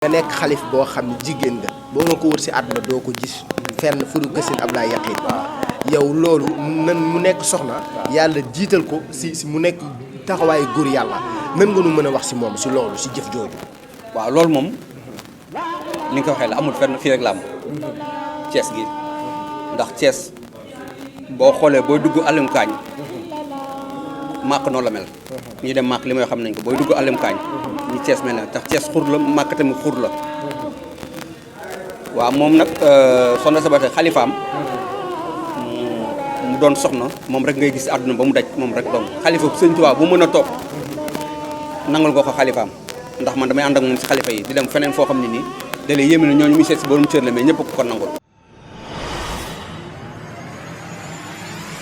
nga nekk xalif boo xam ne jigéen nga boo nga ko wër si àdduna doo ko gis fenn fu du kësin Ablaye Yakhine yow loolu nan mu nekk soxna yàlla jiital ko si mu nekk taxawaayu góor yàlla nan nga nu mën a wax si moom si loolu si jëf jooju. waaw loolu moom li nga ko waxee la amul fenn fii rek la am Thiès gi ndax Thiès boo xoolee booy dugg Alim Kaañ màkk noonu la mel ñu dem màkk li may xam nañ ko booy dugg Alim Kaañ ñu Thiès mel na tax Thiès xur la màkk tamit xur la waaw moom nag soxna Sabate xalifaam mu doon soxna moom rek ngay gis àdduna ba mu daj moom rek donc xalifa Sëñ Tuubaa bu mën a toog nangal nga ko xalifaam ndax man damay ànd ak moom si xalifa yi di dem feneen foo xam ne nii da lay yéeme na ñooñu muy seet si borom cër la mais ñëpp ko nangul.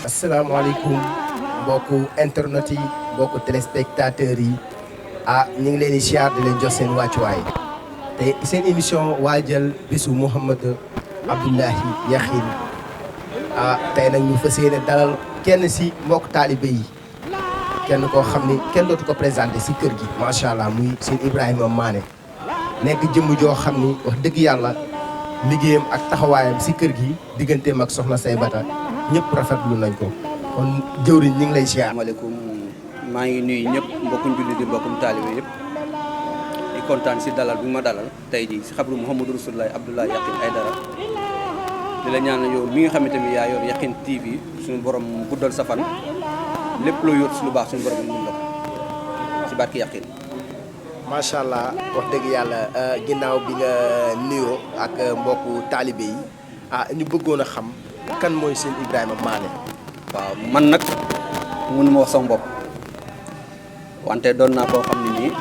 asalaamaaleykum mbokku internet yi mbokku téléspectateurs yi ñu ngi leen di siyaar di leen jox seen wàccuwaay te seen émission waajal bisu Mouhamadou Abdoulaye Yakhine tey nag ñu fas yéene dalal kenn si mbokk taalibe yi kenn koo xam ni kenn dootu ko présenté si kër gi macha allah muy seen Ibrahima Mané nekk jëmm joo xam ni wax dëgg yàlla liggéeyam ak taxawaayam si kër gi digganteem ak soxna Saybata ñëpp rafetlu nañ ko kon jëwriñ ñu ngi lay siyaar. asalaamaaleykum maa ngi nuyu ñëpp mbokkum julli di mbokkum taalibe yëpp di kontaan si dalal bi ma dalal tey jii si xabru Mouhamadou Rasulullahi Abdoulaye Yakhine Aidara di la ñaan yow mi nga xamante ni yaa yor Yakhine TV suñu borom guddal sa fan lépp loo yor si lu baax suñu borom mun la ko si barki Yakhine. macha allah wax dëgg yàlla ginnaaw bi nga nuyoo ak mbokku taalibe yi ñu bëggoon a xam kan mooy seen Ibrahima Mané. waaw man nag mënu ma wax sama bopp wante doon naa koo xam ne nii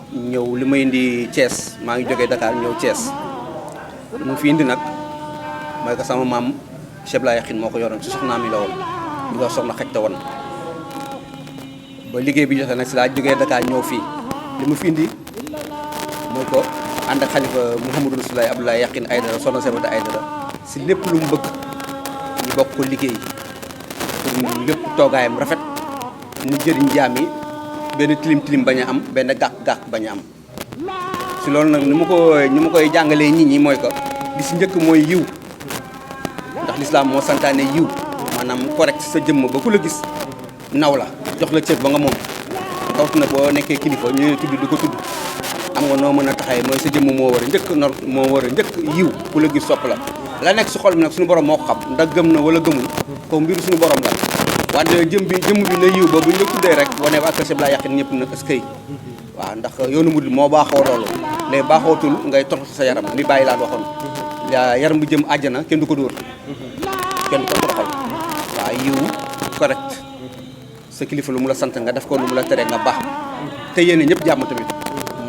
ñëw li may indi Thiès maa ngi jógee Dakar ñëw Thiès mu fi indi nag mooy que sama maam Cheikh Ablaye Yakhine moo ko yoroon si soxnaam yi la woon ñu ko soxna xaj te woon ba liggéey bi joxe nag si laa jógee Dakar ñëw fii li mu fi indi mooy ko ànd ak xalifa Mouhamadou Rasulullahi Abdoulaye Yakhine Aidara soxna Saybata Aidara si lépp lu mu bëgg ñu bokk ko liggéey pour lépp toogaayam rafet mu jëriñ jaam yi benn tilim tilim bañ a am benn gàkk-gàkk bañ a am si loolu nag ni ma koy jàngalee nit ñi mooy que li si njëkk mooy yiw ndax lislaam moo santaane yiw maanaam correct sa jëmm ba ku la gis naw la jox la cër ba nga moom rawatina boo nekkee kilifa ñu tudd di ko tudd am nga noo mën a taxawee mooy sa jëmm moo war a njëkk yiw ku la gis sopp la nekk si xol bi nag suñu borom moo ko xam ndax gëm na wala gëmul ko mbiru suñu borom la wante jëmm bi na yiw ba bu ñu la tuddee rek wane ak Cheikh Ablaye Yakhine ñëpp na eskay waaw ndax yoonu murid moo baaxoo loolu léegi baaxootul ngay torox sa yaram li bàyyi laa waxoon yaram bu jëm àjjana kenn du ko dóor kenn du ko toroxal waaw yiw correct sa kilifa lu mu la sant nga def ko lu mu la tere nga baax te yéene ñëpp jàmm tamit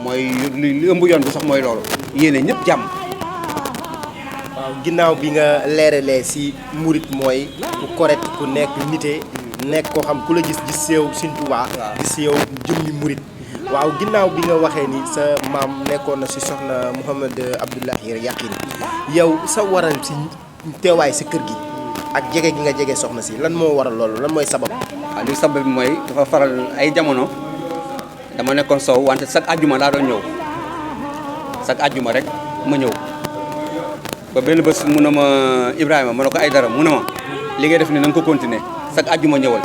mooy li ëmb yoon bi sax mooy loolu yéene ñëpp jàmm. waaw ginnaaw bi nga leeralee si murit mooy ku correct ku nekk nite nekk koo xam ku la gis seew Sëñ Tuubaa gis seew jëmmi murit waaw ginnaaw bi nga waxee ni sa maam nekkoon na si soxna Mouhamadou Abdoulaye Yakhine yow sa waral si teewaay si kër gi ak jege gi nga jege soxna si lan moo waral loolu lan mooy sabab. waaw li sabab bi mooy dafa faral ay jamono dama nekkoon sow wante chaque àjjuma laa doon ñëw chaque àjjuma rek ma ñëw ba benn bés mu ne ma Ibrahima ma ne ko Aidara mu ne ma li ngay def ni na nga ko continuer chaque àjjuma ñëwal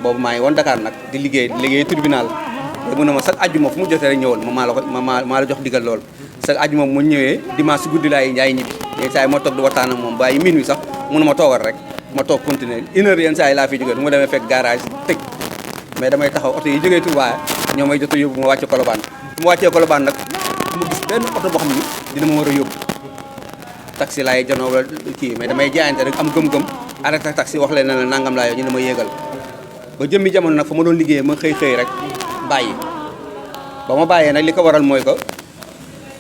boobu maa ngi woon Dakar nag di liggéey tribunal te mu ne ma chaque àjjuma fu mu jotee rek ñëwal maa la jox digal lool chaque àjjuma mu ñëwee dimanche si guddi laay njaay ñibbi yenn saa yi ma toog di waxtaan ak moom bàyyi minuit sax mu ne ma toogal rek ma toog continuer une heure yenn saa yi laa fi jógee du ma demee fekk garage tëj mais damay taxaw oto yi jógee Touba ñoo may jot a yóbbu ma wàcce Colobane su ma wàccee Colobane nag mu gis benn oto boo xam ni dina ma war a yóbbu taxi laay janoo wala kii mais damay jaayante rek am gëm-gëm arrêté taxi wax leen ne la nangam laa yow ñu ne ma yéegal ba jëmmi jamono nag fa ma doon liggéeyee ma xëy rek bàyyi ba ma bàyyee nag li ko waral mooy que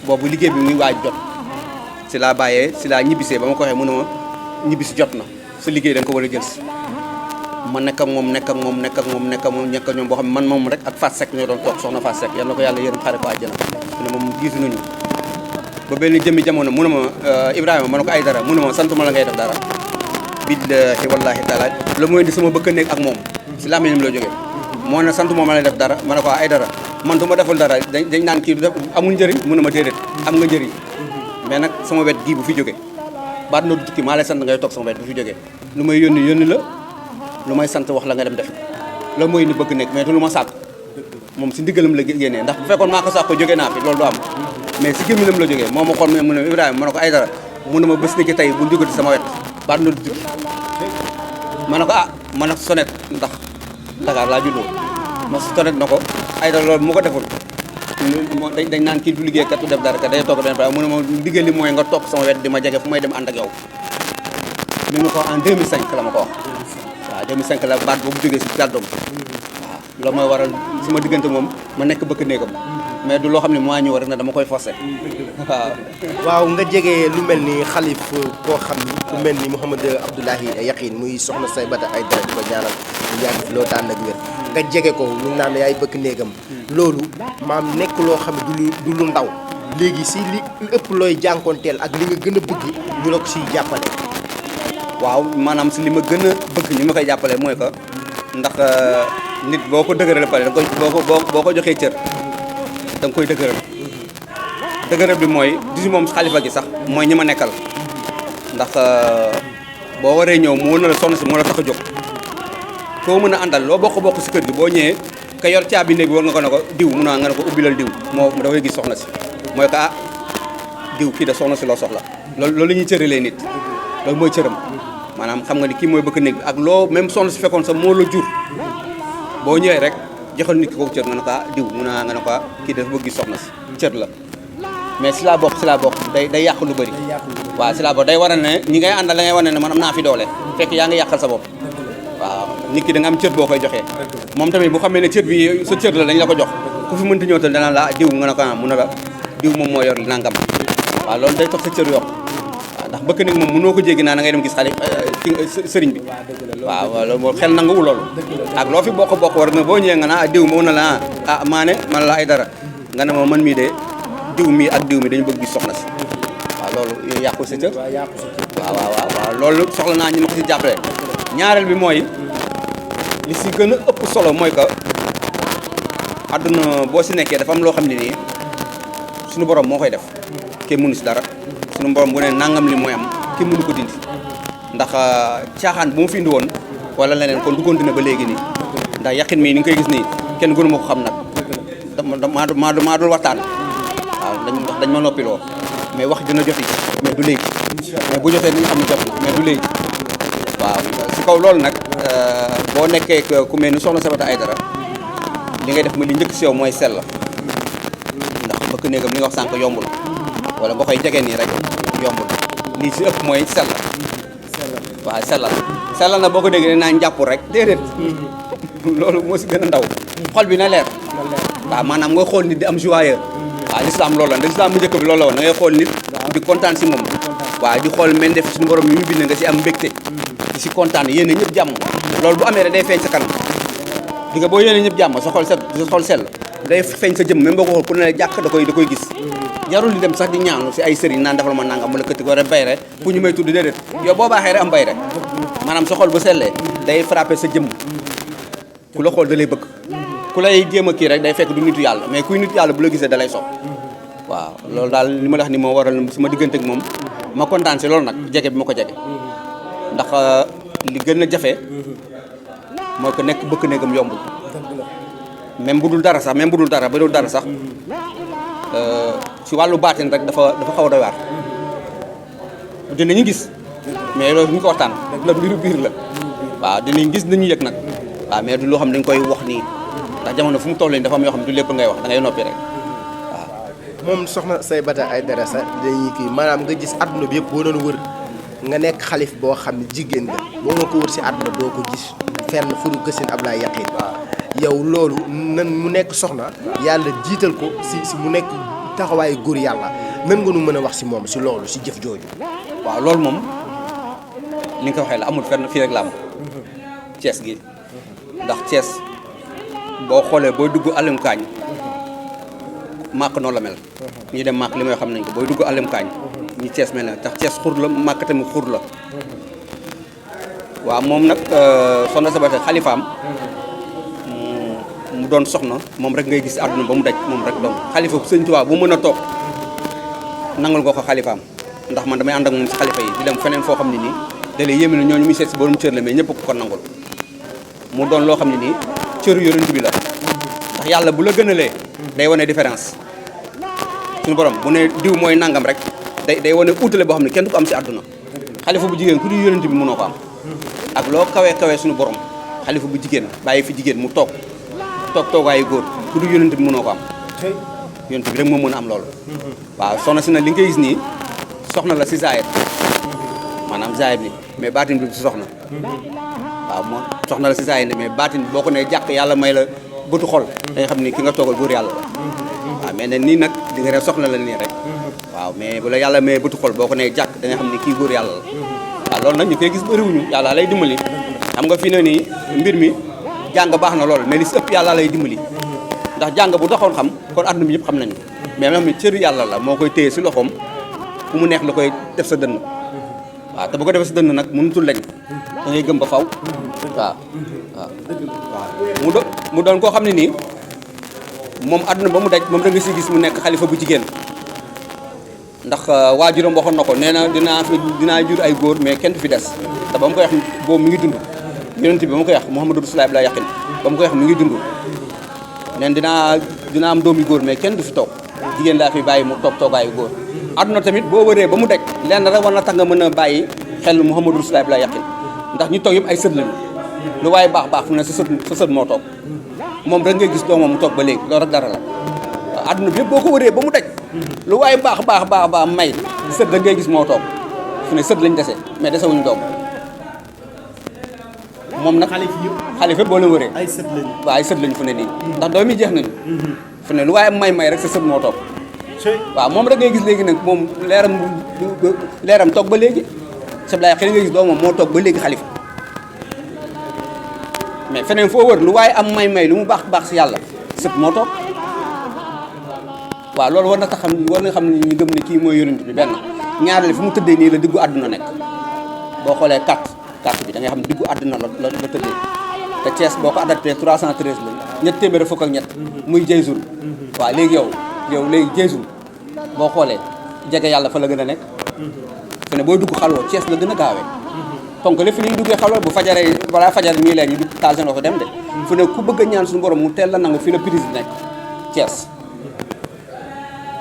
boobu liggéey bi muy waaj jot si laa bàyyee si laa ñibbisee ba ma ko waxee mu ne ma ñibbisi jot na sa liggéey da nga ko war a jël si ma nekk ak moom boo xam ne man moom rek ak Fatou Seck ñoo doon toog soxna Fatou Seck yal na ko yàlla yërëm xare ko àjjana ne moom gisu nañu ba benn jëmmi jamono mu ne ma Ibrahima ma ne ko Aidara mu ne ma santuma la ngay def dara billahi wallahi taala la mooy indi sama bëkk nekk ak moom si làmmiñam la jógee moo ne sant moom la def dara ma ne ko Aidara man du ma deful dara dañ naan kii amul njëriñ mu ne ma déedéet am nga njëriñ mais nag sama wet gii bu fi jógee baat na du tukki maa lay sant ngay toog sama wet bu fi jógee lu may yónni la lu may sant wax la nga dem def loolu mooy ni bëgg nekk mais du lu ma sàkk moom si ndigalam la génnee ndax bu fekkoon maa ko sàkk ko jógee naa fi loolu du am mais si gémminam la jógee moo ma xool mu ne Ibrahima ma ne ko ay dara mu ne ma bés ni ki tey bu ñu jógati sama wet baat na du tukki ma ne ko ma ne sonet ndax Dakar laa juddoo ma sonet na ko ay dara loolu mu ko deful dañ naan kii du liggéey kat du def dara kat day toog benn mu ne ma liggéey li mooy nga topp sama wet di ma jege fu may dem ànd ak yow mi ngi ko en 2005 la ma ko wax waaw 2005 la baat boobu jógee si kàddoom waaw loolu mooy waral sama diggante moom ma nekk bëkk néegam mais du loo xam ne moo ñëw rek na dama koy forcé waaw nga jege lu mel ni xalif koo xam ni ku mel ni Mouhamed Abdoulaye Yakhine muy soxna Saybata Aïdara di ko ñaanal ñu yàgg fi loo daan ak wér nga jege ko lu naan yaay bëkk néegam loolu maam nekk loo xam ne du lu ndaw léegi si li ëpp looy jànkoonteel ak li nga gën a bëgg ñu la ko siy jàppale. waaw maanaam si li ma gën a bëgg ñu ma koy jàppale mooy que ndax nit boo ko dëgëral pare da koy boo ko joxee cër da nga koy dëgëral bi mooy di moom xalifa gi sax mooy ñi ma nekkal ndax boo waree ñëw mu na la soxna si moo la tax a jóg koo mën a àndal loo bokk si kër gi boo ñëwee ka yor caabi néeg bi war nga ko ne ko diw mun naa nga ne ko ubbilal diw moo da koy gis soxna si mooy que diw kii da soxna si loo soxla loolu la ñuy cëralee nit loolu mooy cëram maanaam xam nga ni kii mooy bëgg néeg bi ak loo même soxna si fekkoon sax moo la jur boo ñëwee rek joxal nit ki kooku cër nga ne ko diw mun naa nga ne ko kii dafa bëgg gis soxna si cër la mais si laa bokk day yàq lu bëri waaw si laa bokk day waral ne ñi ngay àndal da ngay wane ne man am naa fi doole fekk yaa ngi yàqal sa bopp waaw nit ki da nga am cër boo koy joxee moom tamit bu xamee ne cër bi sa cër la dañ la ko jox ku fi mënta ñëw tal dana la diw nga ne ko mun na la diw moom moo yor li nangam waaw loolu day tax sa cër yokk waaw ndax bëkk nag moom mënoo ko jéggi naa da ngay dem gis xale sëriñ bi waaw loolu moo xel nanguwul loolu ak loo fi bokk war na boo ñëwee nga naa diw moo na la maane man la Aïdara nga ne ma man mii de diw mi ak diw mi dañu bëgg gis soxna si waaw loolu yàqu sa cër waaw loolu soxla naa ñu ma ko si jàppale ñaareel bi mooy li si gën a ëpp solo mooy que àdduna boo si nekkee dafa am loo xam ne nii suñu borom moo koy def kenn mënu si dara suñu borom bu ne nangam li mooy am kenn mënu ko dindi ndax caaxaan bu mu fi indi woon wala leneen kon du continuer ba léegi nii ndax Yakhine mii ni nga koy gis nii kenn gënu ma ko xam nag maa dul waxtaan waaw dañ ma noppiloo mais wax dina joti mais du léegi mais bu jotee ni nga xam ne jot na mais du léegi waaw si kaw loolu nag boo nekkee ku mel ni soxna Saybata Aïdara li ngay def ma li njëkk si yow mooy sell ndax bëkk néegam li nga wax sànq yombul wala nga koy jege nii rek yombul lii si ëpp mooy sell waaw sellal na boo ko déggee naa njàpp rek déedéet loolu moo si gën a ndaw xol bi na leer waaw maanaam nga xool nit di am joyeux waaw l'islam loolu la l'islam bu njëkk bi loolu la woon da ngay xool nit di kontaan si moom waaw di xool men def suñu borom yi ñu bind nga si am mbégte di si kontaan yéene ñëpp jàmm loolu bu amee rek day feeñ sa kanam di nga boo yéene ñëpp jàmm sa xol sell day feeñ sa jëm même boo ko xool pour ne jàkk da koy gis jarul di dem sax di ñaanu si ay sëriñ naan defal ma nangam wala këtti ko rek bay rek pour ñu may tudd déedéet yow boo baaxee rek am bay rek maanaam sa xol bu sellee day frappé sa jëmm ku la xool da lay bëgg ku lay jéem a kii rek day fekk du nitu yàlla mais kuy nitu yàlla bu la gisee da lay sopp waaw loolu daal li ma la wax ni moo waral sama diggante ak moom ma kontaan si loolu nag jege bi ma ko jege ndax li gën a jafe mooy ko nekk bëkk néegam yombul même bu dul dara sax ba dul dara sax si wàllu baatin rek dafa xaw a doy waar dinañu gis mais loolu ñu ko waxtaan la mbiru biir la waaw dinañ gis dañu yëg nag waaw mais du loo xam ne dañ koy wax nii ndax jamono fu mu toll nii dafa am yoo xam ne du lépp ngay wax da ngay noppi rek waaw. moom soxna Saybata Aïdara sax dañuy kii maanaam nga gis àdduna bi yëpp boo doon wër nga nekk xalif boo xam ne jigéen nga boo nga ko wër si àdduna doo ko gis fenn fu du gësin Ablaye Yakhine yow loolu nan mu nekk soxna yàlla jiital ko si mu nekk taxawaayu góor yàlla nan nga nu mën a wax si moom si loolu si jëf jooju. waaw loolu moom li nga ko waxee la amul fenn fii rek la am Thiès gi ndax Thiès boo xoolee booy dugg Alim Kaañ màkk noonu la mel ñi dem màkk li may xam nañ ko booy dugg Alim Kaañ ñi Thiès mel na tax Thiès xur la màkk tamit xur la waaw moom nag soxna Saybata xalifaam mu doon soxna moom rek ngay gis àdduna ba mu daj moom rek doon xalifa sëñ Tuubaa bu mën a toog nangul ko xalifaam ndax man damay ànd ak moom si xalifa yi di dem feneen foo xam ne nii da lay yéeme na ñooñu muy seet si borom cër la mais ñëpp ko nangul mu doon loo xam ne nii cëru yonent bi la ndax yàlla bu la gënalee day wane différence suñu borom bu ne diw mooy nangam rek day wane uutale boo xam ne kenn du ko am si àdduna xalifa bu jigéen ku di yonent bi mënoo ko am ak loo kawee suñu borom xalifa bu jigéen bàyyi fi jigéen mu toogaayu góor ku di yonent bi mënoo ko am yonent bi rek moo mën a am loolu waaw soxna si nag li nga gis nii soxna la si zaayet maanaam zaayet bi mais baatin bi si soxna waaw moom soxna la si zaayet mais baatin bi boo ko nee jàkk yàlla may la bëtu xol da nga xam ni ki nga toogal góor yàlla la waaw mais ne nii nag di nga rek soxna la nii rek waaw mais bu la yàlla may bëtu xol boo ko nee jàkk da nga xam ni kii góor yàlla la waaw loolu nag ñu koy gis bëriwuñu yàlla lay dimbali xam nga fi ne nii mbir mi jàng baax na lool mais li si ëpp yàlla lay dimbali ndax jàng bu doxoon xam kon àdduna bi yëpp xam nañu mais xam ne cëru yàlla la moo koy téye si loxoom fu mu neex la koy def sa dënn waaw te bu ko defee sa dënn nag mënutul lañ da ngay gëm ba faw waaw mu doon koo xam ne nii moom àdduna ba mu daj moom da nga si gis mu nekk xalifa bu jigéen ndax waajuram waxoon na ko nee na dinaa jur ay góor mais kenn du fi des te ba mu koy wax boobu mi ngi dund yonent bi ba mu koy wax Muhammadu Rasulullaah la yaqin ba mu koy wax mi ngi dund neen dinaa am doomi góor mais kenn du fi toog jigéen laa fi bàyyi mu toogaayu góor àdduna tamit boo wëree ba mu daj lenn rek war na tax nga mën a bàyyi xel Muhammadu Rasulullaah la yaqin ndax ñu toog yëpp ay sët lañu lu waaye baax fu ne sa sët moo toog moom rek ngay gis doomam mu toog ba léegi loolu rek dara la waaw àdduna bi yëpp boo ko wëree ba mu daj lu waaye baax may sët rek ngay gis moo toog fu ne sët lañ dese mais desewuñu doom moom nag xalifa boo leen wëree waaw ay sët lañu fu ne nii ndax doom yi jeex nañu fu ne lu waaye may rek sa sët moo toog waaw moom rek ngay gis léegi nag moom leeram toog ba léegi sablaay xëy nga gis doomam moo toog ba léegi xalifa mais feneen foo wër lu waaye am may lu mu baax si yàlla sët moo toog waaw loolu war na tax war na xam ne ñu gëm ne kii mooy yonent bi benn ñaareel fi mu tëddee nii la diggu àdduna nekk boo xoolee carte bi da ngay xam ne diggu àdduna la tëddee te Thiès boo ko adapté 313 la ñett téeméer fukk ak ñett muy jeysul waaw léegi yow léegi jeysul boo xoolee jege yàlla fa la gën a nekk fi ne booy dugg xalwa Thiès la gën a gaawee donc lépp fi ni ñu duggee xalwa bu fajaree balaa fajar mii leen ñu dugg taal seen oto dem de fu ne ku bëgg a ñaan suñu borom mu teel la nangu fii la prise nekk Thiès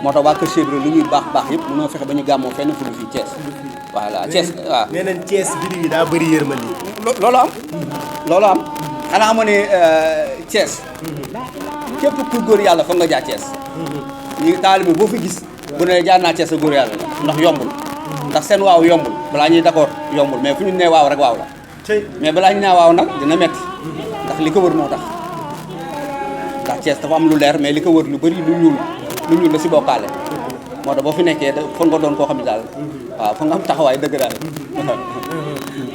moo tax waa Kër Cheikh Ibra lu ñuy baax yëpp mënoo fexe ba ñu gàmmoo fenn fu fii Thiès voilà Thiès waaw nee nañ Thiès bi yi daa bëri yërmande loolu am xanaa amoo ne Thiès képp ku góor yàlla foog nga jaar Thiès ñu taalibe boo fi gis bu ne jaar naa Thiès sa góor yàlla ndax yombul ndax seen waaw yombul balaa ñuy d'accord yombul mais fu ñu nee waaw rek waaw la mais balaa ñu nee waaw nag dina metti ndax li ko wër moo tax ndax Thiès dafa am lu leer mais li ko wër lu bëri lu ñuul la si bokkaale moo tax boo fi nekkee foog nga doon koo xam ne daal waaw foog nga am taxawaay dëgg daal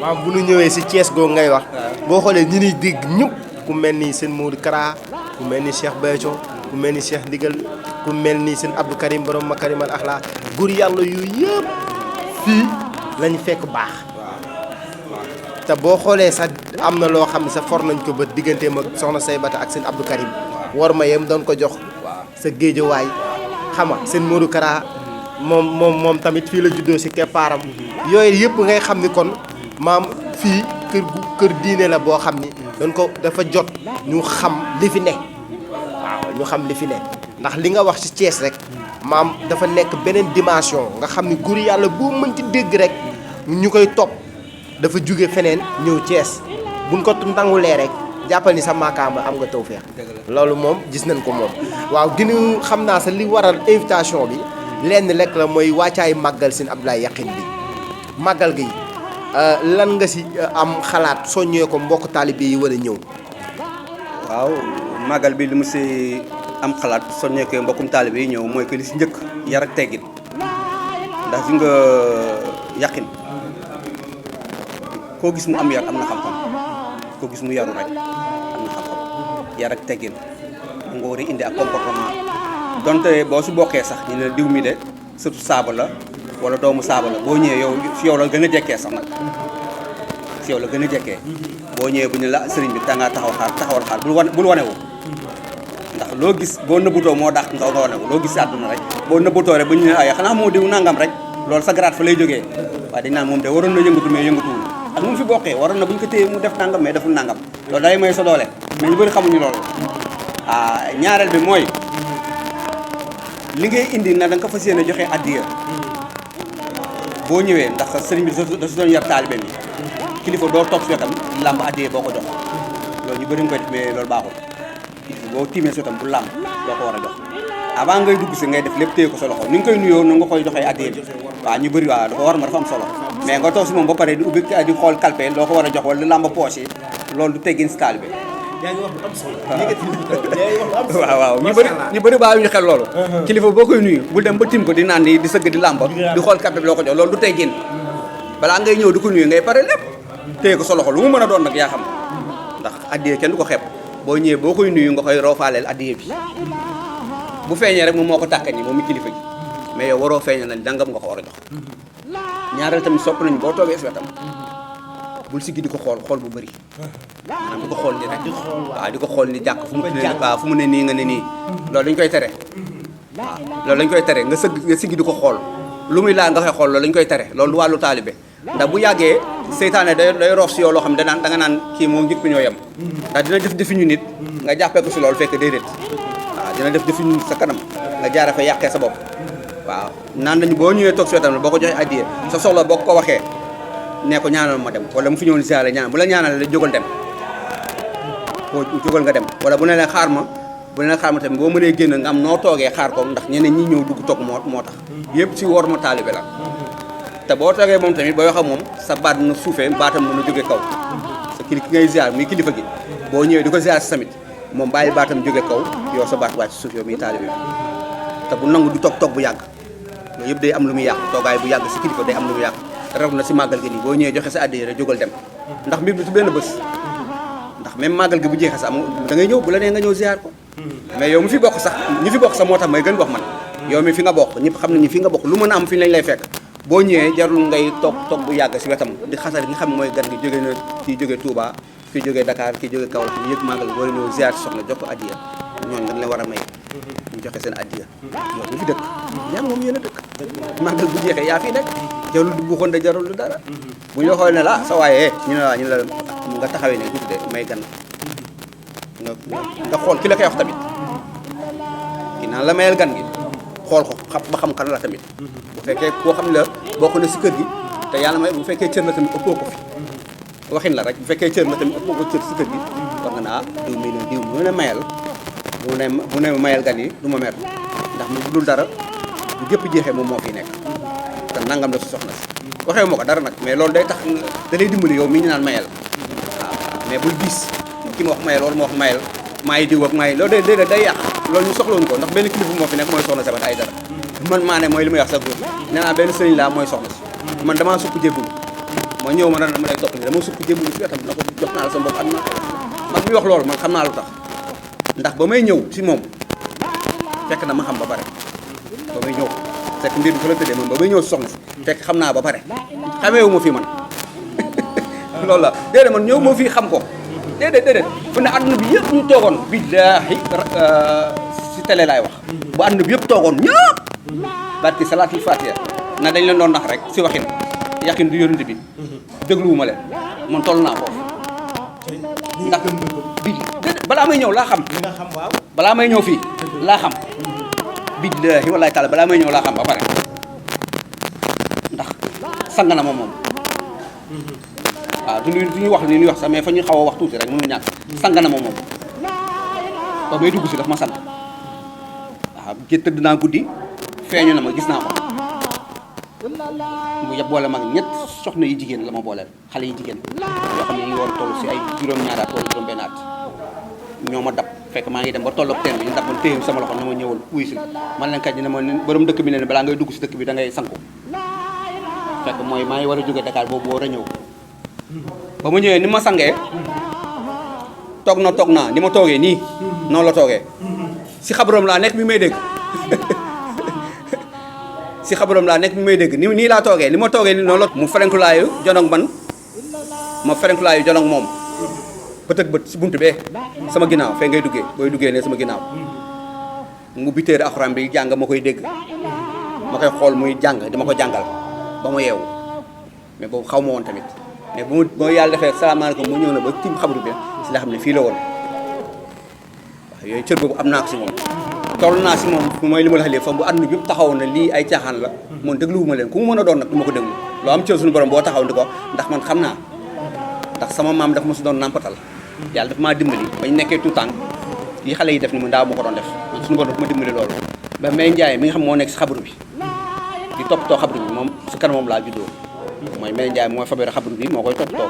waaw bu ñu ñëwee si Thiès googu ngay wax boo xoolee ñi niy dégg ñëpp ku mel ni seen Modou Kara ku mel ni Cheikh Béthio ku mel ni Cheikh Ndigal ku mel ni seen Abdou Karim borom Makarimal Akhlaq góor yàlla yu yëpp fii lañ fekk baax te boo xoolee sax am na loo xam ne sa for nañ ko bët digganteem ak soxna Saybata ak seen Abdou Karim war ma yem doon ko jox sa géejawaay xam nga seen Modou Kara moom tamit fii la juddoo si keppaaram yooyu yëpp ngay xam ni kon maam fii kër diine la boo xam ni dañ ko dafa jot ñu xam li fi ne waaw ñu xam li fi ne ndax li nga wax ci Thiès rek maam dafa nekk beneen dimension nga xam ni góor yàlla boo mën ci dégg rek ñu koy topp dafa jóge feneen ñëw Thiès buñ ko nangulee rek jàppal ni sa maakaam am nga tawfeex loolu moom gis nañ ko moom waaw gënu xam naa sa li waral invitation bi lenn lekk la mooy wàccaay màggal seen Abdoulaye Yakhine bi màggal gi lan nga si am xalaat soññee ko mbokk taalibe yi war a ñëw waaw màggal bi li mu si am xalaat soññee ko mbokkum taalibe yi ñëw mooy que li si njëkk yar ak teggin ndax fi nga Yakhine koo gis mu am yar am na xam-xam koo gis mu yaru rek am na xam-xam yar ak teggin mu nga war a indi ak comportement donte boo si bokkee sax ñu ne diw mi de surtout saaba la wala doomu saaba la boo ñëwee yow si yow la gën a jekkee sax nag si yow la gën a jekkee boo ñëwee bu ñu la sëriñ bi da ngaa taxawal xaar bul wane wu loo gis boo nëbbutoo moo dàq nga wane ko loo gis si àdduna rek boo nëbbutoo rek bu ñu ne ay xanaa moo diw nangam rek loolu sa grade fa lay jógee waaye dañ naan moom de waroon na yëngatu mais yëngatuwul ak mu fi bokkee waroon na bu ñu ko téye mu def nangam mais deful nangam loolu day may sa doole mais ñu bëri xamuñu loolu ñaareel bi mooy li ngay indi na da nga ko fas yéene joxe addiya boo ñëwee ndax sëriñ bi da si doon yar taalibe bi kilifa doo toog si wetam làmb addiya boo ko jox loolu ñu bëri nga koy def mais loolu baaxul kilifa boo tiimee si wetam bu làmb doo ko war a jox avant ngay dugg si ngay def lépp téye ko sa loxo ni nga koy nuyoo na nga koy joxee addiya bi waaw ñu bëri waaw dafa war ma dafa am solo mais nga toog si moom ba pare di ubbi di xool kalpe loo ko war a jox wala làmb poche yi loolu du teggin si taalibe yaa ngi wax lu am solo. waaw ñu bëri bàyyi ñu xel loolu kilifa boo koy nuyu bul dem ba tim ko di naan di sëgg di làmba di xool kalpe bi loo ko jox loolu du teggin balaa ngay ñëw di ko nuyu ngay pare lépp téye ko sa loxo lu mu mën a doon nag yaa xam ndax addiya kenn du ko xeeb boo ñëwee boo koy nuyu nga koy roofaaleel addiya bi bu feeñee rek moom moo ko tàkka ni moom mi kilifa gi mais yow waroo feeñal na dangam nga ko war a jox ñaareel tamit sopp nañu boo toogee si wetam bul siggi di ko xool bu bëri maanaam di ko xool ni rek waaw di ko xool ni jàkk fu mu ne nii nga ne nii loolu dañ koy tere waaw loolu dañ koy tere nga siggi di ko xool lu muy laal nga koy xool loolu dañ koy tere loolu du wàllu taalibe ndax bu yàggee seytaane day roof si yow loo xam ne da nga naan kii moom njëkk ñoo yem ndax dina def defi ñu nit nga jàppee ko si loolu fekk déedéet waaw dina def defi ñu nit sa kanam nga jaare fa yàqee sa bopp waaw naan nañu boo ñëwee toog si wetam boo ko joxee addiya sa soxla boo ko waxee nee ko ñaanal ma dem wala mu fi ñëwoon ziare ñaan bu la ñaanal la jógal dem boo jógal nga dem wala bu ne leen xaar ma tamit boo mënee génn nga am noo toogee xaar ko ndax ñeneen ñi ñëw dugg toog moo tax yëpp si wor ma taalibe la te boo toogee moom tamit boo wax ak moom sa baat na suufee baatam mën a jóge kaw sa ki ngay ziar muy kilifa gi boo ñëwee di ko ziar si tamit moom bàyyi baatam jóge kaw yow sa baat wàcc suuf yow muy taalibe bi te bu nangu du toog bu yàgg loolu yëpp day am lu muy yàq toogaay bu yàgg si kilifa day am lu muy yàq raw na si màggal gi nii boo ñëwee joxe sa addiya rek jógal dem ndax mbir bi su benn bés ndax même màggal gi bu jeexee sax da ngay ñëw bu la nee nga ñëw ziar ko mais yow mi fi bokk sax ñi fi bokk sax moo tax may gën wax man yow mi fi nga bokk ñëpp xam nañu fi nga bokk lu mën a am fi lañ lay fekk boo ñëwee jarul ngay toog bu yàgg si wetam di xasal gi nga xam ne mooy gan gi jóge na kii jóge Touba kii jóge Dakar kii jóge Kaolack ñu yëg màggal gi war a ñëw ziar si soxna jox ko addiya ñooñu dañ leen war a may ñu joxe seen addiya yow mi fi dëkk yaa moom yéen a dëkk màggal bu jeexee yaa fii nekk jarul du buuxoon de jarul du dara bu ñu xool ne la sa waaye ñu ne la nga taxawee ne tuuti de may gan nga xool ki la koy wax tamit ki naan la mayal gan gi xool ko ba xam kan la tamit bu fekkee koo xam ne la bokk na si kër gi te yàlla may bu fekkee cër la tamit ëppoo ko fi waxin la rek bu fekkee cër la tamit ëppoo ko cër si kër gi war nga naa diw mi ne diw mu ne mayal bu ne mayal gan yi du ma mer ndax mu dul dara bu gépp jeexee moom moo fi nekk te nangam la si soxna si waxee moo ko dara nag mais loolu day tax da lay dimbali yow mi ñu naan mayal waaw mais bul diis ki ma wax mayal wala ma wax mayal maay diw ak maay loolu déedéet day yàq loolu ñu soxlawuñu ko ndax benn kilifa moo fi nekk mooy soxna Sabaty Aïdara man maa ne mooy li may wax sa góor nee naa benn sëriñ laa mooy soxna si man damaa sukk jébbul ma ñëw ma dama lay topp ni dama sukk jébbul si wetam na ko jox naa la sa bopp am na man muy wax loolu man xam naa lu tax ndax ba may ñëw si moom fekk na ma xam ba pare ba may ñëw fekk mbir bi fa la tëddee man ba may ñëw si soxna si fekk xam naa ba pare xameewu ma fii man loolu la déedéet man ñëw moo fii xam ko déedéet fu ne àdduna bi yëpp ñu toogoon billaahi si télé laay wax bu àdduna bi yëpp toogoon ñëpp barki salaatul fatiha na dañ leen doon nax rek si waxin yaqin du yonent bi dégluwuma leen man toll naa foofu ndax bi déedéet balaa may ñëw laa xam balaa may ñëw fii laa xam billaahi wallaahi taala balaa may ñëw laa xam ba pare ndax sang na ma moom waaw du ñu wax li ñuy wax sax mais fa ñu xaw a wax tuuti rek mënu ñàkk sang na ma moom ba may dugg si daf ma sang waaw tëdd naa guddi feeñu na ma gis naa ko mu yeb boole mag ñett soxna yi jigéen la ma booleel xale yi jigéen yoo xam ne ñu war a toll si ay juróom-ñaari at wala juróom-benn at ñoo ma dab fekk maa ngi dem ba tolloog teen bi ñu dab man téye sama loxo na ma ñëwal wuy si man leen kat dina ma borom dëkk bi ne balaa ngay dugg si dëkk bi da ngay sanku fekk mooy maa ngi war a jóge Dakar boobu war a ñëw ba ma ñëwee ni ma sangee toog naa ni ma toogee nii noonu la toogee si xabaram laa nekk mi may dégg si xabaram laa nekk mi may dégg nii laa toogee ni ma toogee nii noonu la mu ferenkulaayu jonog man ma ferenkulaayu jonog moom bët ak bët si buntu bee sama ginnaaw fee ngay duggee booy duggee ne sama ginnaaw mu bi téere alxuraan bi jàng ma koy dégg ma koy xool muy jàng dama ko jàngal ba ma yeewu mais boobu xaw ma woon tamit mais bu ma yàlla defee salaamaaleykum mu ñëw na ba tim xabru bi si la xam ne fii la woon waaw yooyu cër boobu am naa ko si moom toll naa si moom mooy li ma la wax léegi fa bu àdduna bi yëpp taxawoon na lii ay caaxaan la moom dégluwuma leen ku mu mën a doon nag du ma ko déglu loo am cër suñu borom boo taxaw di ko ndax man xam naa ndax sama maam daf ma si doon nampatal yàlla daf maa dimbali bañ nekkee tout temps yi xale yi def ni mu ndaaw ma ko doon def suñu borom daf ma dimbali loolu ba May Ndiaye mi nga xam moo nekk si xabru bi di toppatoo xabru bi moom si kanam moom laa juddoo mooy May Ndiaye mooy fabere xabru bi moo koy toppatoo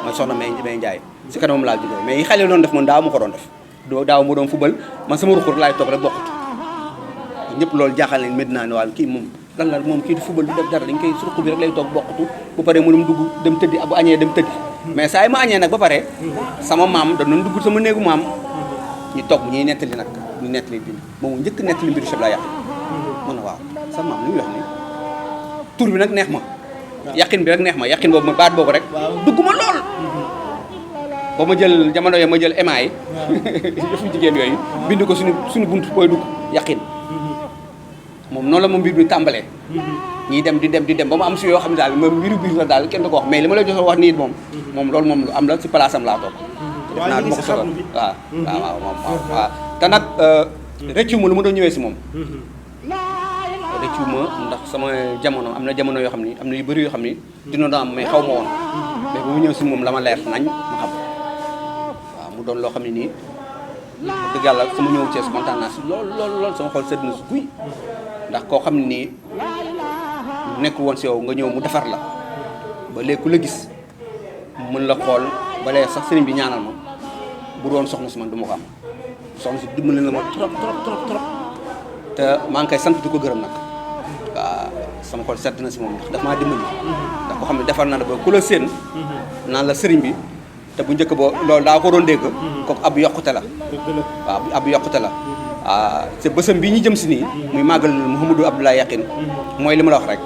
mooy soxna May Ndiaye si kanam moom laa juddoo mais yi xale yi doon def man daaw ma ko doon def daaw ma doon fubal man sama ruxur laay toog rek bokkut ñëpp loolu jaaxal nañ Medina ne waaw kii moom lan la moom kii di fubal du def dara dañ koy si ruq bi rek lay toog bokkutu bu paree mënum dugg dem tëddi bu añee dem tëddi mais saa yi ma añee nag ba pare sama maam da doon dugg sama néegu maam ñu toog ñuy nettali nag ñu nettali bi moom njëkk nettali mbiru Cheikh la yàq mën na waaw sama maam li muy wax ni tur bi nag neex ma yàqin bi rek neex ma yàqin boobu ma baat boobu rek dugg ma lool ba ma jël jamono yooyu ma jël emaay yëfu jigéen yooyu bind ko suñu buntu booy dugg yàqin moom noonu la moom mbir mi tàmbalee ñii dem di dem ba mu am si yoo xam ne daal moom mbiru biir la daal kenn du ko wax mais li ma lay jox wax nii moom loolu moom lu am la si place am laa toog def naa du ma ko solo waaw moom waaw te nag rëccu ma lu ma doon ñëwee si moom rëccu ma ndax sama jamono am na jamono yoo xam ni am na yu bëri yoo xam ni dina doon am mais xaw ma woon mais bu mu ñëw si moom la ma leer nañ ma xam waaw mu doon loo xam ne nii wax dëgg yàlla sama ñëw Thiès kontaan naa si lool sama xol sedd na si guy ndax koo xam ne nii nekk woon si yow nga ñëw mu defar la ba léegi ku la gis mën la xool ba léegi sax sëriñ bi ñaanal ma bu doon soxna si man du ma ko am soxna si dimbali na ma trop te maa ngi koy sant di ko gërëm nag waaw sama xol sedd na si moom ndax daf maa dimbali ndax ko xam ne defar na la ba ku la séen naan la sëriñ bi te bu njëkk boo loolu daa ko doon dégg kooku ab yokkute la waaw ab yokkute la waaw c'est bësam bi ñu jëm si nii muy màggal Mouhamadou Abdoulaye Yakhine mooy li ma la wax rek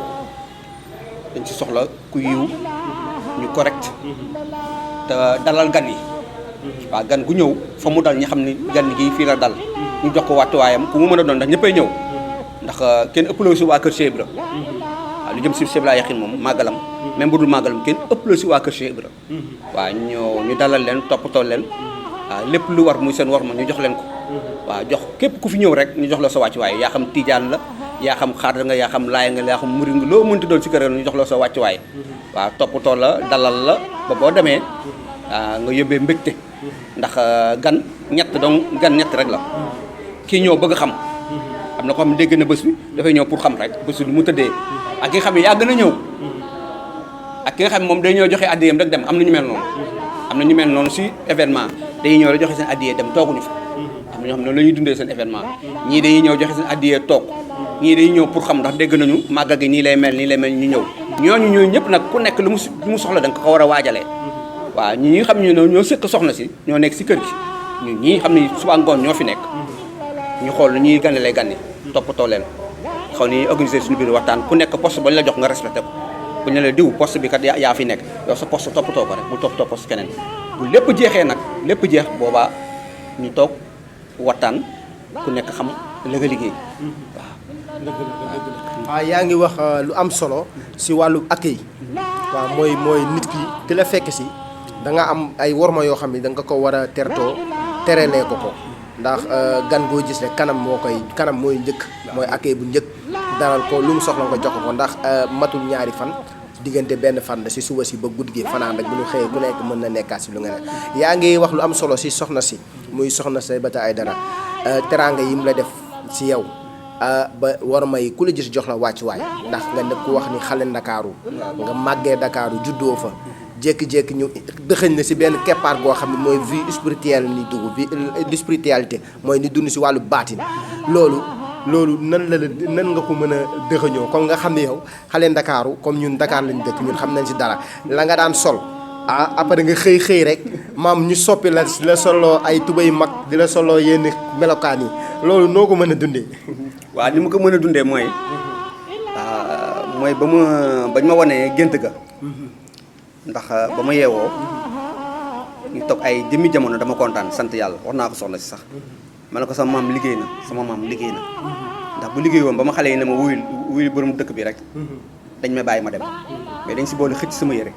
dañ ci soxla ku yiw ñu correct te dalal gan yi waaw gan gu ñëw fa mu dal ñi xam ni gan gi fii la dal ñu jox ko wàttuwaayam ku mu mën a doon ndax ñëppay ñëw ndax kenn ëppaloo si waa kër Cheikh Ibra waaw lu jëm si Cheikh Abdoulaye Yakhine moom màggalam même bu dul màggalam kenn ëppaloo si waa kër Cheikh Ibra waaw ñu dalal leen toppatoo leen waaw lépp lu war muy seen war ma ñu jox leen ko waaw jox képp ku fi ñëw rek ñu jox la sa wàccuwaay yaa xam tijaan la yaa xam xaadar nga yaa xam laay nga yaa xam murid nga loo mënti doon si kër ñu jox la sa wàccuwaay waaw toppatoo la dalal la ba boo demee nga yóbbee mbégte ndax gan ñett rek la kii ñëw bëgg xam am na ko xam ne dégg na bés bi dafay ñëw pour xam rek bés bi lu mu tëddee ak ki nga xam ne yaa gën a ñëw ak ki nga xam ne moom day ñëw joxe addiyam rek dem am na ñu mel noonu am na ñu mel noonu si événement dañuy ñëw rek joxe seen addiyee dem tooguñu fa am na ñoo xam ne noonu la ñuy dundee seen événement ñii dañuy ñëw joxe seen addiyee toog ñii dañuy ñëw pour xam ndax dégg nañu màggal gi nii lay mel ñu ñëw ñooñu ñëpp nag ku nekk lu mu soxla da nga ko war a waajalee waaw ñi nga xam ne ñoo sëkk soxna si ñoo nekk si kër gi ñun ñii xam ne suba ngoon ñoo fi nekk ñu xool ñuy gànnalee gànni toppatoo leen xaw ni organiser suñu biir waxtaan ku nekk poste bañ la jox nga respecté ko bu ñu la diw poste bi kat yaa fi nekk yow sa poste toppatoo ko rek bu toppatoo poste keneen bu lépp jeexee nag lépp jeex boobaa ñu toog waxtaan ku nekk xam la nga liggéey waaw yaa ngi wax lu am solo si wàllu accueil waaw mooy nit ki di la fekk si da nga am ay worma yoo xam ne da nga ko war a tertoo terelee ko ndax gan goo gis rek kanam mooy njëkk mooy accueil bu njëkk dalal ko lu mu soxla nga jox ko ndax matul ñaari fan diggante benn fan la si suba si ba guddi gi fanaan rek bu ñu xëyee ku nekk mën na nekkaat si lu nga ne yaa ngi wax lu am solo si soxna si muy soxna Saybata Aidara teraanga yi mu la def si yow ba war may ku la gis jox la wàccuwaay ndax nga nekk ku wax ni xale Ndakaaru nga màggee Ndakaaru juddoo fa jékki-jékki ñu dëxëñ na si benn keppaar goo xam ne mooy vie spirituelle ni dugg vie spiritualité mooy ni dund si wàllu baatin loolu nan nga ko mën a dëxëñoo comme nga xam ne yow xale Ndakaaru comme ñun Dakar lañ dëkk ñun xam nañ si dara la nga daan sol après nga xëy rek maam ñu soppi la soloo ay tubay mag di la soloo yenn melokaan yi loolu noo ko mën a dundee. waaw li ma ko mën a dundee mooy bañ ma wanee gént ga ndax ba ma yeewoo ñu toog ay jëmmi jamono dama kontaan sant yàlla wax naa ko soxna si sax ma ne ko sama maam liggéey na ndax bu liggéey woon ba ma xale yi ne ma wuyul borom dëkk bi rek dañ may bàyyi ma dem mais dañ si boole xëcc sama yére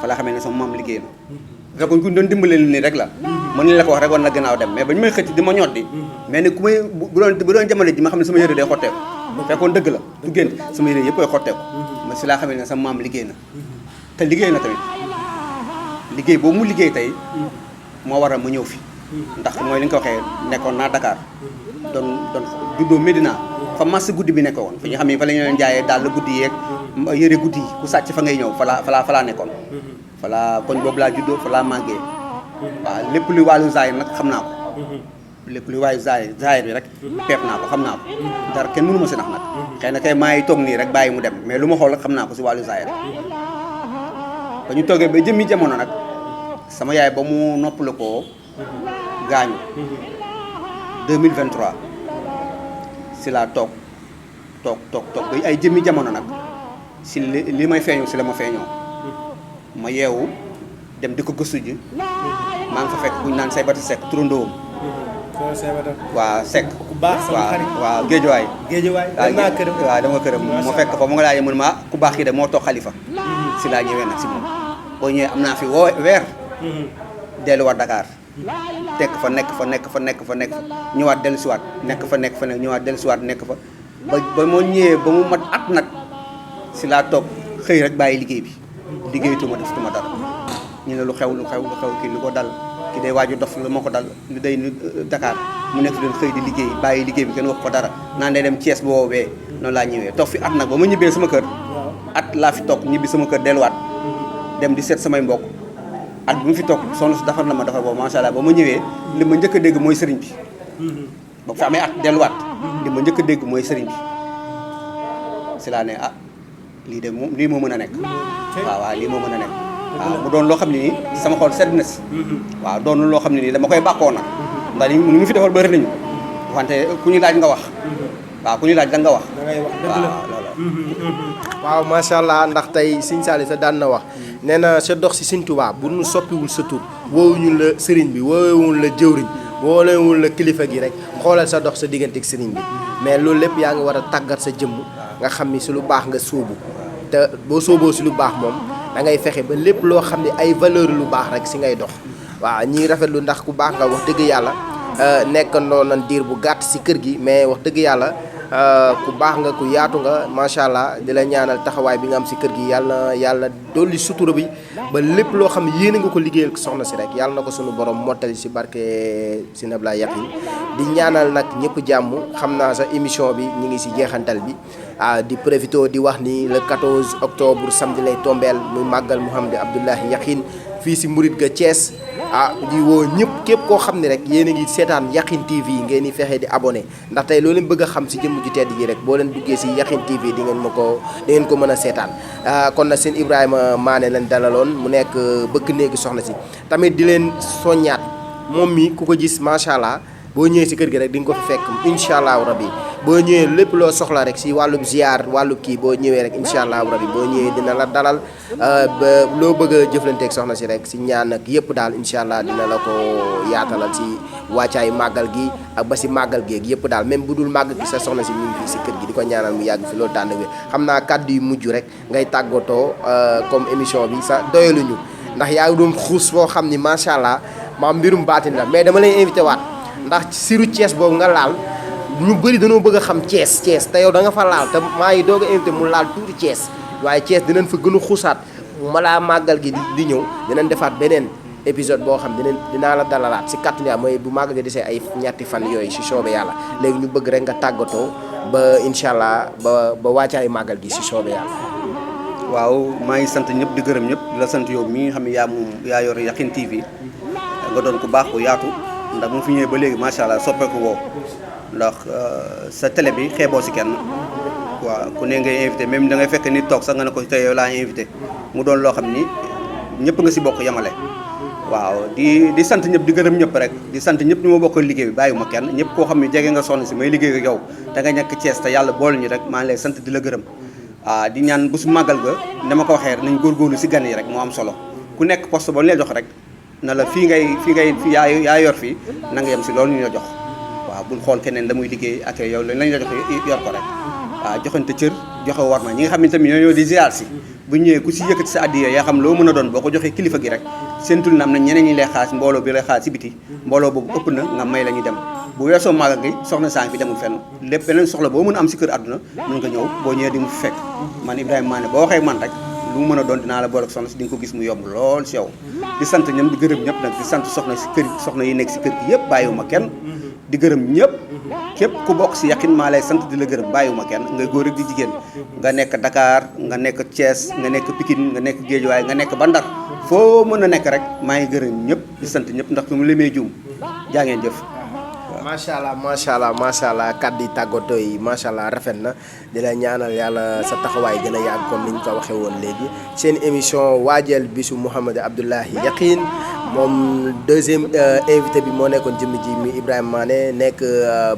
fa laa xamee ne sama maam liggéey na bu fekkoon ku doon dimbale nii rek la mën nañ la ko wax rek war na gannaaw dem mais ba ñu may xëcc di ma ñoddi mais ne ku may bu doon jamono ji ma xam ne sama yére day xotteeku fekkoon dëgg la du gént sama yére yëpp ay xotteeku ma si laa xamee ne sama maam liggéey na te liggéey na tamit liggéey boobu mu liggéey tey moo waral ma ñëw fi ndax mooy li nga ko waxee nekkoon naa Dakar doon juddoo Médina fa marché guddi bi nekkoon fi ñu xam ne fa la ñu leen jaayee daal la guddi yeeg yëre guddi yi ku sàcc fa ngay ñëw fa laa nekkoon fa laa koñ boobu laa juddoo fa laa màggee waaw lépp luy wàllu zaahir nag xam naa ko lépp luy wàllu zaahir bi rek peep naa ko xam naa ko dara kenn mënu ma si nax nag xëy na kay maa ngi toog nii rek bàyyi mu dem mais lu ma xool rek xam naa ko si wàllu zaahir ba ñu toogee ba jëmmi jamono nag sama yaay ba mu noppalu ko gaañu 2023 si laa toog ba ay jëmmi jamono nag si li may feeñoo si la ma feeñoo ma yeewu dem di ko gëstu ji maa ngi fa fekk bu ñu naan Saybata Seck turandoom waaw Seck ku baax sama xarit waaw géejuwaay waaw dama këram ma fekk fa mu nga laajee mu ne ma ku baax ki de moo toog xalifa si laa ñëwee nag si moom boo ñëwee am naa fi weer delluwaat Dakar tekk fa nekk fa ñëwaat dellusiwaat nekk fa ñëwaat dellusiwaat nekk fa ba moo ñëwee ba mu mat at nag si laa toog xëy rek bàyyi liggéey bi liggéeyatuma defatuma dara ñu ne lu xew kii lu ko dal ki day waaju dof la moo ko dal li day Dakar mu nekk leen xëy di liggéey bàyyi liggéey bi kenn wax ko dara naan day dem Thiès boobee noonu laa ñëwee toog fi at nag ba ma ñibbee sama kër at laa fi toog ñibbi sama kër delluwaat dem di seet samay mbokk at bu mu fi toog soxna si defar na ma defar boobu macha allah ba ma ñëwee li ma njëkk a dégg mooy sëriñ bi ba fi amee at delluwaat li ma njëkk a dégg mooy sëriñ bi si laa ne lii moo mën a nekk waaw lii moo mën a nekk waaw mu doon loo xam ne nii sama xol sedd na si waaw doon loo xam ne nii dama koy bàkkoo nag ndax ni mu fi defal bëri nañu wante ku ñu laaj nga wax waaw ku ñu laaj da nga wax waaw loolu waaw macha allah ndax tey Sëñ Saliou sa daan na wax nee na sa dox si Sëñ Tuubaa bu nu soppiwul sa tur woowuñu la sëriñ bi woowuñu la jëwriñ woowuñu la kilifa gi rek xoolal sa dox sa diggante ak sëriñ bi mais loolu lépp yaa ngi war a tàggat sa jëmm nga xam ni si lu baax nga sóobu te boo sóoboo si lu baax moom da ngay fexe ba lépp loo xam ne ay valeur lu baax rek si ngay dox waaw ñiy rafetlu ndax ku baax nga wax dëgg yàlla nekkandoo nañ diir bu gàtt si kër gi mais wax dëgg yàlla ku baax nga ku yaatu nga macha allah di la ñaanal taxawaay bi nga am si kër gi yàlla dolli sutura bi ba lépp loo xam ne yéene nga ko liggéeyal soxna si rek yàlla na ko sunu borom mottali si barke si Nabla Yaqin di ñaanal nag ñëpp jàmm xam naa sa émission bi ñu ngi si jeexantal bi di profité di wax ni le 14 octobre samedi lay tombeel muy màggal Mouhamadou Abdoulahi Yaqin fii si Murit ga Thiès di woo ñëpp képp koo xam ne rek yéen a ngi seetaan Yaqin TV ngeen di fexe di abonné ndax tey loo leen bëgg a xam si jëmm ju tedd ji rek boo leen duggee si Yaqin TV di ngeen ko mën a seetaan kon nag seen Ibrahima Mané leen dalaloon mu nekk bëkk néegi soxna si tamit di leen soññaat moom mi ku ko gis macha allah boo ñëwee si kër gi rek di nga ko fi fekk incha allahu rabi boo ñëwee lépp loo soxla rek si wàllum ziar wàllu kii boo ñëwee rek incha allahu rabi boo ñëwee dina la dalal ba loo bëgg a jëflanteeg soxna si rek si ñaan ak yëpp daal incha allah dina la ko yaatalal si wàccaayu màggal gi ak ba si màggal geeg yëpp daal même bu dul màggal gi sa soxna si ñu ngi fii si kër gi di ko ñaanal mu yàgg fi loolu tànn wi xam naa kàddu yu mujj rek ngay tàggatoo comme émission bi sa doyaluñu ndax yaa ngi doon xuus foo xam ni macha allah maam mbirum baatin la mais dama lay invité waat ndax siru Thiès boobu nga laal ñu bëri dañoo bëgg a xam Thiès te yow da nga fa laal te maa ngi doog a invité mu laal tuuti Thiès waaye Thiès dinañ fa gën a xuusaat malaa màggal gi di ñëw dinañ defaat beneen épisode boo xam dinaa la dalalaat si kàttan yaa mooy bu màggal gi desee ay ñetti fan yooyu si soobee yàlla léegi ñu bëgg rek nga tàggatoo ba incha allah ba wàccaay màggal gi si soobee yàlla. waaw maa ngi sant ñëpp di gërëm ñëpp di la sant yow mi nga xam ne yaa yor Yaqin TV nga doon ku baax ku yaatu ndax mu fi ñëwee ba léegi macha allah soppeeku woo ndax sa télé bi xeeboo si kenn waaw ku ne ngay invité même da ngay fekk nit toog sax nga ne ko tey yow laa invité mu doon loo xam ni ñëpp nga si bokk yemale. waaw di sant ñëpp di gërëm ñëpp rek di sant ñëpp ñu ma bokkal liggéey bi bàyyiwuma kenn ñëpp koo xam ne jege nga sonn si may liggéey ak yow da nga nekk Thiès te yàlla boole ñu rek maa ngi lay sant di la gërëm di ñaan bu su màggal ga dama ko waxee nañ góorgóorlu si gan yi rek moo am solo ku nekk poste ba ñu lay jox rek na la fii yaa yor fii na nga yem si loolu ñu la jox waaw bul xool keneen la muy liggéey ak yow lañ la jox yor ko rek waaw joxante cër joxe war ma ñi nga xam ne tamit ñoo ñëw di ziar si bu ñëwee ku si yëkkati sa addiya yaa xam loo mën a doon boo ko joxee kilifa gi rek seentul na am na ñeneen ñi lay xaar mbooloo bi lay xaar si biti mbooloo boobu ëpp na nga may la ñu dem bu weesoo maagal gi soxna sang bi demul fenn lépp beneen soxla boo mën a am si kër àdduna mën nga ñëw boo ñëwee di mu fekk man Ibrahima Mané boo waxee man rek lu mu mën a doon dinaa la boole ak soxna si di nga ko gis mu yomb lool si yow di sant ñoom di gërëm ñëpp nag di sant soxna yi nekk si kër gi yëpp bàyyiwuma kenn di gërëm ñëpp képp ku bokk si Yakhine maa lay sant di la gërëm bàyyiwuma kenn ngay góor ak di jigéen nga nekk Dakar nga nekk Thiès nga nekk Pikine nga nekk Guédiawaye nga nekk ba Ndar foo mën a nekk rek maa ngi gërëm ñëpp di sant ñëpp ndax su mu limee juum jaa ngeen jëf macha allah kàddu yi tàggatoo yi macha allah rafet na di la ñaanal yàlla sa taxawaay gën a yàgg comme ni ñu ko waxee woon léegi seen émission waajal bisu Mouhamed Abdoulaye Yakhine moom deuxième invité bi moo nekkoon jëmm ji mi Ibrahima Mané nekk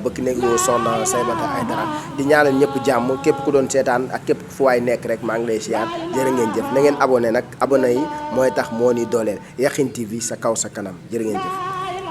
bëkk néegu soxna Saybata Aïdara di ñaanal ñëpp jàmm képp ku doon seetaan ak képp fu waay nekk rek maa ngi lay siyaar jërë ngeen jëf na ngeen abonné nag abonné yi mooy tax moo ni dooleel Yakhine TV sa kaw sa kanam jërë ngeen jëf